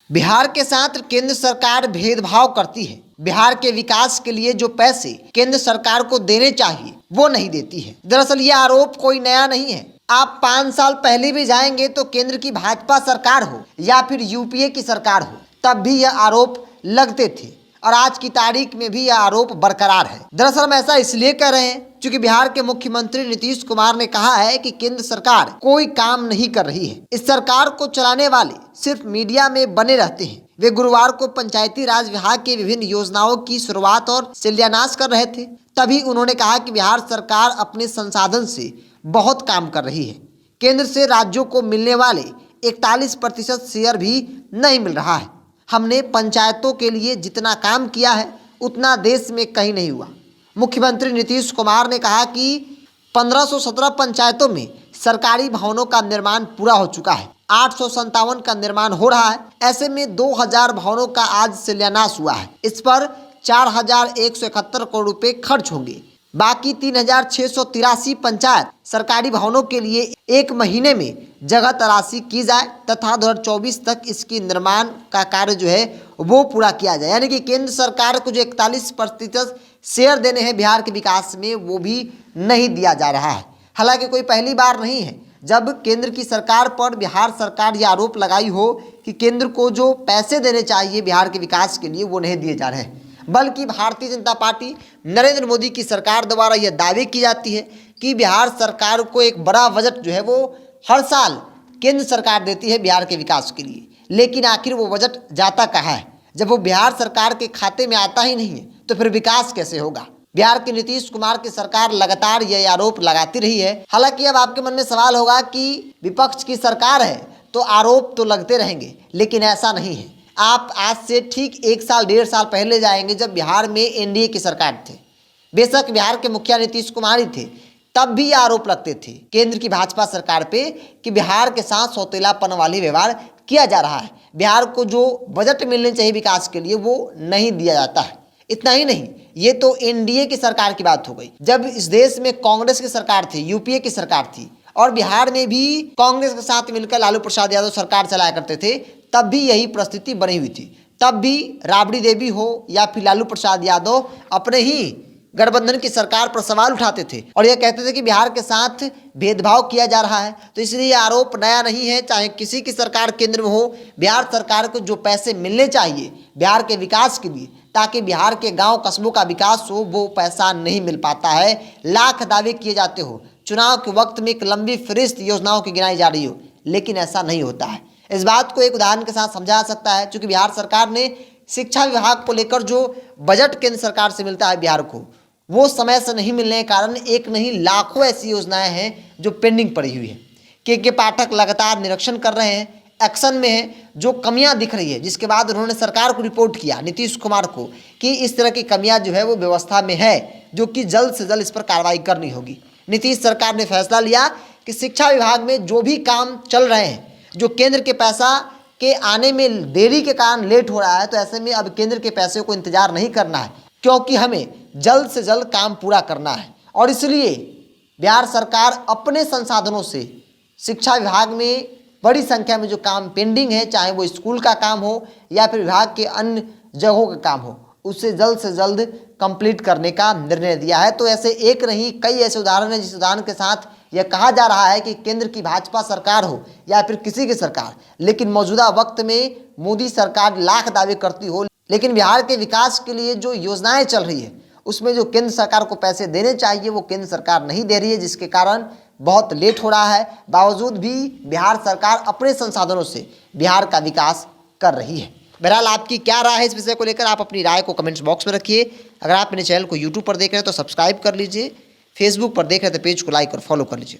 बिहार के साथ केंद्र सरकार भेदभाव करती है। बिहार के विकास के लिए जो पैसे केंद्र सरकार को देने चाहिए वो नहीं देती है। दरअसल ये आरोप कोई नया नहीं है। आप 5 साल पहले भी जाएंगे तो केंद्र की भाजपा सरकार हो या फिर यूपीए की सरकार हो, तब भी यह आरोप लगते थे और आज की तारीख में भी यह आरोप बरकरार है। दरअसल हम ऐसा इसलिए कह रहे हैं क्योंकि बिहार के मुख्यमंत्री नीतीश कुमार ने कहा है कि केंद्र सरकार कोई काम नहीं कर रही है। इस सरकार को चलाने वाले सिर्फ मीडिया में बने रहते हैं। वे गुरुवार को पंचायती राज विभाग की विभिन्न योजनाओं की शुरुआत और शिलान्यास कर रहे थे। तभी उन्होंने कहा कि बिहार सरकार अपने संसाधन से बहुत काम कर रही है। केंद्र से राज्यों को मिलने वाले 41% शेयर भी नहीं मिल रहा है। हमने पंचायतों के लिए जितना काम किया है उतना देश में कहीं नहीं हुआ। मुख्यमंत्री नीतीश कुमार ने कहा कि 1517 पंचायतों में सरकारी भवनों का निर्माण पूरा हो चुका है। 857 का निर्माण हो रहा है। ऐसे में 2000 भवनों का आज शिलान्यास हुआ है। इस पर 4171 करोड़ रुपए खर्च होंगे। बाकी 3683 पंचायत सरकारी भवनों के लिए 1 महीने में जगह तलाशी की जाए तथा 2024 तक इसकी निर्माण का कार्य जो है वो पूरा किया जाए। यानी कि केंद्र सरकार को जो 41% शेयर देने हैं बिहार के विकास में, वो भी नहीं दिया जा रहा है। हालांकि कोई पहली बार नहीं है जब केंद्र की सरकार पर बिहार सरकार ये आरोप लगाई हो कि केंद्र को जो पैसे देने चाहिए बिहार के विकास के लिए वो नहीं दिए जा रहे हैं। बल्कि भारतीय जनता पार्टी नरेंद्र मोदी की सरकार द्वारा यह दावे की जाती है कि बिहार सरकार को एक बड़ा बजट जो है वो हर साल केंद्र सरकार देती है बिहार के विकास के लिए। लेकिन आखिर वो बजट जाता कहाँ है? जब वो बिहार सरकार के खाते में आता ही नहीं है तो फिर विकास कैसे होगा? बिहार के नीतीश कुमार की सरकार लगातार यह आरोप लगाती रही है। हालांकि अब आपके मन में सवाल होगा कि विपक्ष की सरकार है तो आरोप तो लगते रहेंगे, लेकिन ऐसा नहीं है। आप आज से ठीक 1 साल 1.5 साल पहले जाएंगे जब बिहार में एनडीए की सरकार थे। बेशक बिहार के मुखिया नीतीश कुमार ही थे, तब भी आरोप लगते थे केंद्र की भाजपा सरकार पे कि बिहार के साथ सौतेलापन वाली व्यवहार किया जा रहा है। बिहार को जो बजट मिलने चाहिए विकास के लिए वो नहीं दिया जाता है। इतना ही नहीं, ये तो एनडीए की सरकार की बात हो गई। जब इस देश में कांग्रेस की सरकार थी, यूपीए की सरकार थी और बिहार में भी कांग्रेस के साथ मिलकर लालू प्रसाद यादव सरकार चलाया करते थे, तब भी यही परिस्थिति बनी हुई थी। तब भी राबड़ी देवी हो या फिर लालू प्रसाद यादव अपने ही गठबंधन की सरकार पर सवाल उठाते थे और यह कहते थे कि बिहार के साथ भेदभाव किया जा रहा है। तो इसलिए आरोप नया नहीं है। चाहे किसी की सरकार केंद्र में हो, बिहार सरकार को जो पैसे मिलने चाहिए बिहार के विकास के लिए, ताकि बिहार के गांव कस्बों का विकास हो, वो पैसा नहीं मिल पाता है। लाख दावे किए जाते हो, चुनाव के वक्त में एक लंबी फहरिस्त योजनाओं की गिनाई जा रही हो, लेकिन ऐसा नहीं होता है। इस बात को एक उदाहरण के साथ समझा जा सकता है। चूँकि बिहार सरकार ने शिक्षा विभाग को लेकर जो बजट केंद्र सरकार से मिलता है बिहार को, वो समय से नहीं मिलने के कारण एक नहीं लाखों ऐसी योजनाएं हैं जो पेंडिंग पड़ी हुई है। के पाठक लगातार निरीक्षण कर रहे हैं, एक्शन में है। जो कमियां दिख रही है, जिसके बाद उन्होंने सरकार को रिपोर्ट किया नीतीश कुमार को कि इस तरह की कमियां जो है वो व्यवस्था में है, जो कि जल्द से जल्द इस पर कार्रवाई करनी होगी। नीतीश सरकार ने फैसला लिया कि शिक्षा विभाग में जो भी काम चल रहे हैं, जो केंद्र के पैसा के आने में देरी के कारण लेट हो रहा है, तो ऐसे में अब केंद्र के पैसे को इंतजार नहीं करना है, क्योंकि हमें जल्द से जल्द काम पूरा करना है। और इसलिए बिहार सरकार अपने संसाधनों से शिक्षा विभाग में बड़ी संख्या में जो काम पेंडिंग है, चाहे वो स्कूल का काम हो या फिर विभाग के अन्य जगहों का काम हो, उसे जल्द से जल्द कंप्लीट करने का निर्णय दिया है। तो ऐसे एक नहीं कई ऐसे उदाहरण हैं जिस उदाहरण के साथ यह कहा जा रहा है कि केंद्र की भाजपा सरकार हो या फिर किसी की सरकार, लेकिन मौजूदा वक्त में मोदी सरकार लाख दावे करती हो, लेकिन बिहार के विकास के लिए जो योजनाएं चल रही है उसमें जो केंद्र सरकार को पैसे देने चाहिए वो केंद्र सरकार नहीं दे रही है, जिसके कारण बहुत लेट हो रहा है। बावजूद भी बिहार सरकार अपने संसाधनों से बिहार का विकास कर रही है। बहरहाल आपकी क्या राय है इस विषय को लेकर? आप अपनी राय को कमेंट्स बॉक्स में रखिए। अगर आप मेरे चैनल को यूट्यूब पर देख रहे हैं तो सब्सक्राइब कर लीजिए, फेसबुक पर देख रहे हैं तो पेज को लाइक और फॉलो कर लीजिए।